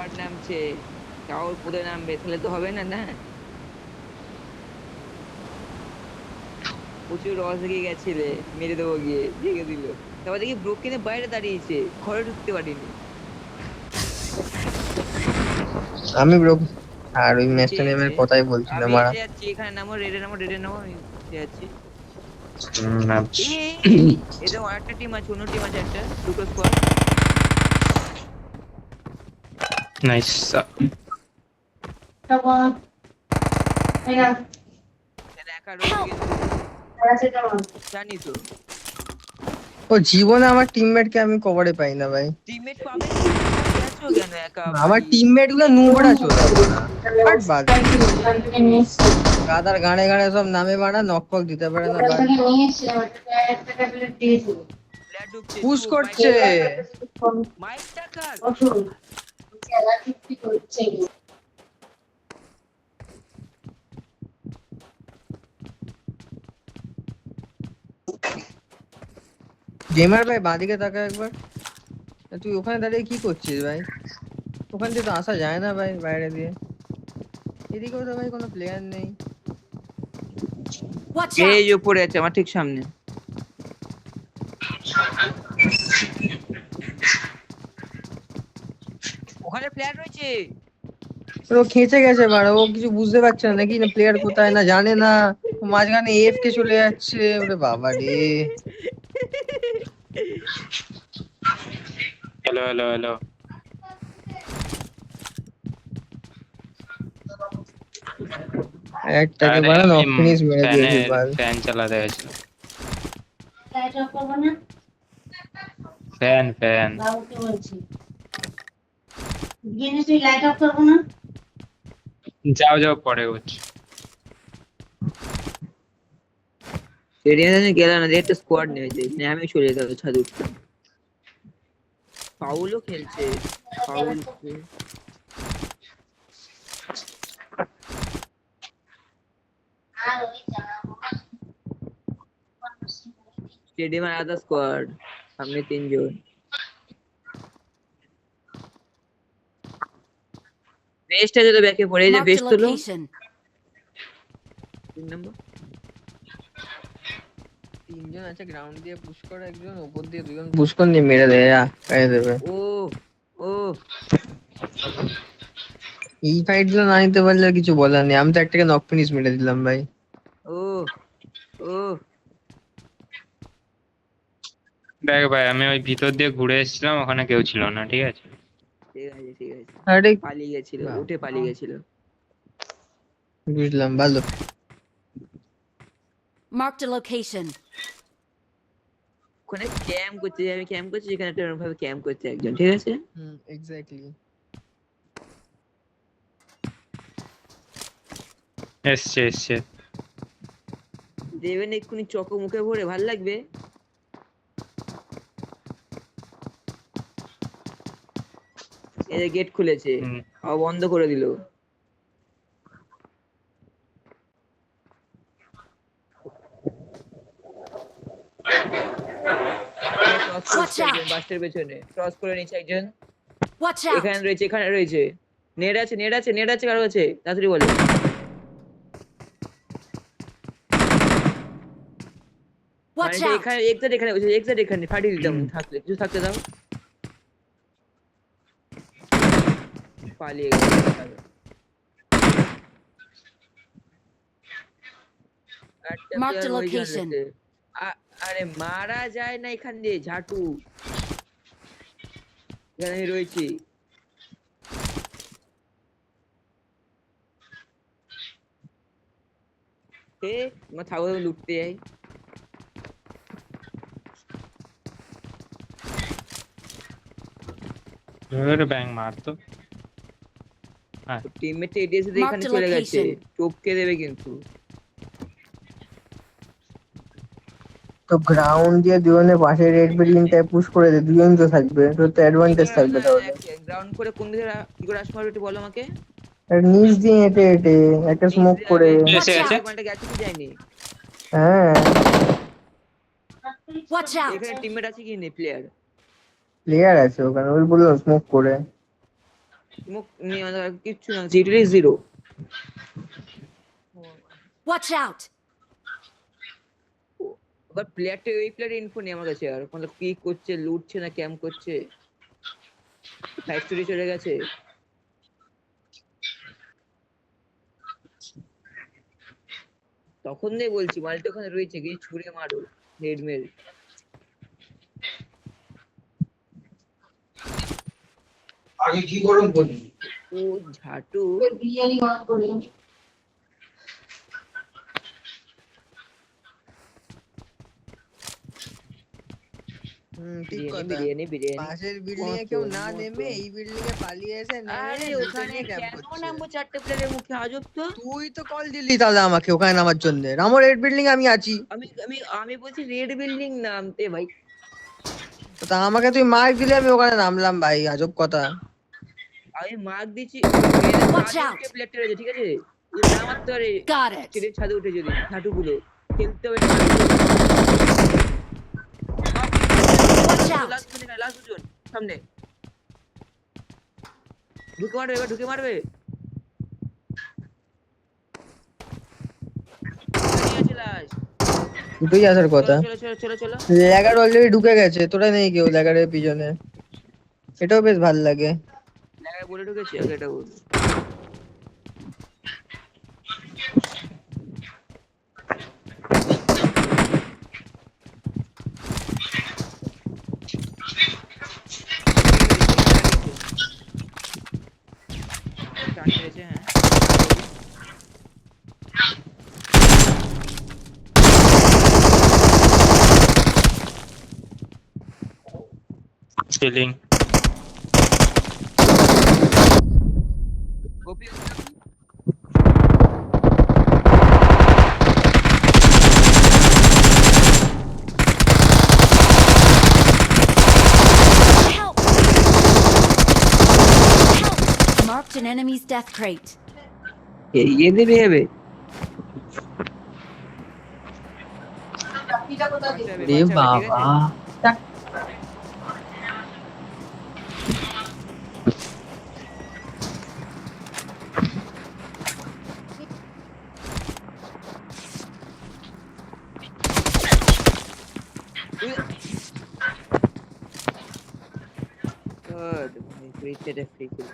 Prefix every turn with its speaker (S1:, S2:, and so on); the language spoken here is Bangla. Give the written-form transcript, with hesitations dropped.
S1: স্কোয়াড নামছে, তাও পুরো নামবে, তাহলে তো হবে না না। প্রচুর রস রেগে গেছিলে, মেরে দেবো গিয়ে রেগে দিল। তারপর দেখি ব্রোকেনের বাইরে দাঁড়িয়েছে, ঘরে ঢুকতে পারিনি।
S2: আমি ব্রো আর ওই
S1: নিচে
S2: ম্যাচটা নেমের
S1: আছে,
S2: কথাই বলছিলাম
S1: আমি
S2: মারা।
S1: এসে যাচ্ছি, এখানে নামো, রেডে নামো, রেডে নামো, আমি এসে যাচ্ছি।
S3: আচ্ছা।
S1: এদের আরেকটা টিম আছে, অন্য টিম আছে একটা, দুটো স্কোয়াড।
S3: নাইস।
S1: একা রয়েছে কিন্তু, জানি তো।
S2: ও জীবনে আমার টিমমেটকে আমি কভারে পাই না ভাই।
S1: টিমমেট পাবে তো, তুমি গেছো কেন একা
S2: আমার
S1: ভাই?
S2: টিমমেট গুলো নোবরা চলে বাট বাদ গাদার গানে গানে সব নামে মারা নক ফক দিতে পারে না বাট
S1: প্লেয়ার ঢুকছে,
S2: পুশ
S1: চুপ,
S2: করছে।
S1: মাইকটা কার, মাইকটা কার?
S2: গেমার ভাই বাঁদিকে তাকা একবার। তুই ওখানে দাঁড়িয়ে কি করছিস ভাই? ওখান দিয়ে তো আসা যায় না ভাই বাইরে দিয়ে। এদিকেও তো ভাই কোনো প্লেয়ার নেই।
S4: Watch
S1: এই
S4: out!
S1: উপরে আছে আমার ঠিক সামনে। ওখানে প্লেয়ার রয়েছে।
S2: ও খেঁচে গেছে মারা, ও কিছু বুঝতে পারছে না নাকি, না প্লেয়ার কোথায় না জানে না। ও মাঝখানে এফ কে চলে যাচ্ছে, ওরে বাবা রে।
S3: Hello hello hello.
S2: একটাকে
S3: আরে
S2: বানা
S3: আমি
S2: নক ফিনিশ মেরে দিয়েছি
S3: ফ্যানের
S2: বাল।
S3: ফ্যান চালাতে গেছিলাম। Fan fan. যাও যাও পরে হচ্ছে।
S1: স্টেডিয়ামে গেলাম না, একটা স্কোয়াড নেমেছে, না আমি চলে যেতাম ছাদে উঠতাম। পাউলও খেলছে, পাউল। স্টেডিয়ামে আলাদা স্কোয়াড, সামনে তিনজন। বেস্ট আছে তো, ব্যাকে পড়ে, এই যে
S4: Marked a
S1: বেস্ট হলো
S4: location.
S1: 3 নম্বর।
S2: তিনজন আছে গ্রাউন্ড দিয়ে পুশ করে, একজন উপর দিয়ে দুজন পুশ করে নিয়ে মেরে দেয় পেয়ে দেবে।
S1: ও ও
S2: এই ফাইট গুলো না নিতে পারলে আর কিছু বলার নেই, আমি তো একটাকে নক ফিনিশ মেরে দিলাম ভাই।
S1: ও ও
S3: দেখ ভাই আমি ওই ভিতর দিয়ে ঘুরে এসেছিলাম, ওখানে কেউ ছিল না, ঠিক আছে।
S1: ঠিক আছে ঠিক আছে।
S2: আরে
S1: পালিয়ে গেছিল, উঠে পালিয়ে গেছিল।
S2: বুঝলাম ভালো।
S4: Marked a location.
S1: ওখানে ক্যাম্প করছে, আমি ক্যাম্প করছি, এখানে একটা এরকম ভাবে ক্যাম্প করছে একজন, ঠিক আছে।
S2: হুম এক্স্যাক্টলি।
S3: এসছে এসছে।
S1: দেবেন এক্ষুনি চকো মুখে ভরে, ভাল লাগবে। এই যে গেট খুলেছে,
S3: হুম।
S1: আবার বন্ধ করে দিল। ক্রস
S4: Watch
S1: করছে একজন,
S4: out!
S1: বাসটার পেছনে ক্রস করে নিচ্ছে একজন।
S4: Watch
S1: এখানে
S4: out!
S1: রয়েছে, এখানে রয়েছে। নেট আছে, নেট আছে, নেট আছে কারো কাছে, তাড়াতাড়ি বলে। মানে
S4: Watch
S1: সে
S4: out!
S1: এখানে এক্সাক্ট এখানে বসে, এক্সাক্ট এখানে ফাটিয়ে দিতাম থাকলে, কিছু থাকতে দাও। পালিয়ে গেছে। একটা
S4: Marked
S1: প্লেয়ার
S4: a
S1: ওই
S4: location.
S1: জানলেতে। আরে মারা যায় না এখান দিয়ে, ঝাটু। এখানে আমি রয়েছি। এ আমার থাকো, লুটতে যাই।
S3: ব্যাং মারতো। হ্যাঁ।
S1: টিমমেট এডিএস এখানে
S4: Marked a
S1: চলে গেছে,
S4: location.
S1: টপকে দেবে কিন্তু।
S2: তো গ্রাউন্ড দিয়ে দুজনে পাশে রেড বিল্ডিংটায় পুশ করে দে, দুজন তো থাকবে, তোর তো
S1: কি
S2: অ্যাডভান্টেজ
S1: করে
S2: থাকবে
S1: না,
S2: তাহলে।
S1: গ্রাউন্ড করে কোন দিকে কি করে আসতে পারবে একটু বলো আমাকে।
S2: আর নিচ দিয়ে হেঁটে হেঁটে একটা
S1: নিচ
S2: স্মোক
S1: দিয়ে
S2: করে।
S3: এসে
S4: Watch
S3: গেছে।
S4: out!
S1: মানে গেছে কি যায়নি?
S2: হ্যাঁ
S4: Watch out!
S1: এখানে টিমমেট আছে কি নেই প্লেয়ার?
S2: প্লেয়ার আছে ওখানে, ওই বললাম স্মোক করে।
S1: মুখ নিয়ে আমাদের আর কিচ্ছু না, জিটিলি জিরো।
S4: Watch out!
S1: আবার প্লেয়ারটা ওই প্লেয়ারের ইনফো নেই আমার কাছে, আর মানে কি করছে, লুটছে না ক্যাম্প করছে, ফাইভ স্টোরি চলে গেছে। তখন দিয়ে বলছি মালটা ওখানে রয়েছে, গিয়ে ছুঁড়ে মারো, হেড মেরে।
S2: আগে কি গরম করি
S1: ও ঝাটু
S2: বিরিয়ানি গরম করি। ঠিক
S1: বিরিয়ানি
S2: কথা।
S1: বিরিয়ানি বিরিয়ানি।
S2: পাশের বিল্ডিং এ কেউ না নেমে এই বিল্ডিং এ পালিয়ে এসে
S1: আরে
S2: নেমে
S1: ওখানে
S2: ক্যাম্প
S1: কেন
S2: করছে।
S1: নামবো চারটে প্লেয়ারের মুখে, আজব তো।
S2: তুই তো কল দিলি তাহলে আমাকে ওখানে নামার জন্য, রামো রেড বিল্ডিং আমি আছি।
S1: আমি আমি আমি বলছি রেড বিল্ডিং নামতে ভাই।
S2: তা আমাকে তুই মার্ক দিলে আমি ওখানে নামলাম ভাই, আজব কথা।
S1: আমি মার্ক দিচ্ছি,
S4: Watch out!
S1: প্লেয়ারটা রয়েছে ঠিক আছে, নামাতে পারে
S4: Got it!
S1: সিঁড়ির ছাদে উঠে, যদি ঝাঁটুগুলো খেলতে হবে।
S4: Watch out!
S1: লাস্ট দুজন সামনে ঢুকে মারবে, এবার ঢুকে মারবে। আছে লাস্ট।
S2: দুটোই আসার কথা।
S1: চলো চলো চলো চলো।
S2: ল্যাগার অলরেডি ঢুকে গেছে, তোরা নেই কেউ ল্যাগারের পিছনে। এটাও বেশ ভালো লাগে।
S1: লাগায় বলে ঢুকেছি, আগে এটা বল। চার মেরেছে, হ্যাঁ।
S3: Ceiling.
S1: Gopi
S4: Help! Help! Marked an enemy's death crate.
S1: ये देवे है बे।
S2: রে বাবা,
S1: God, my free set of free kill.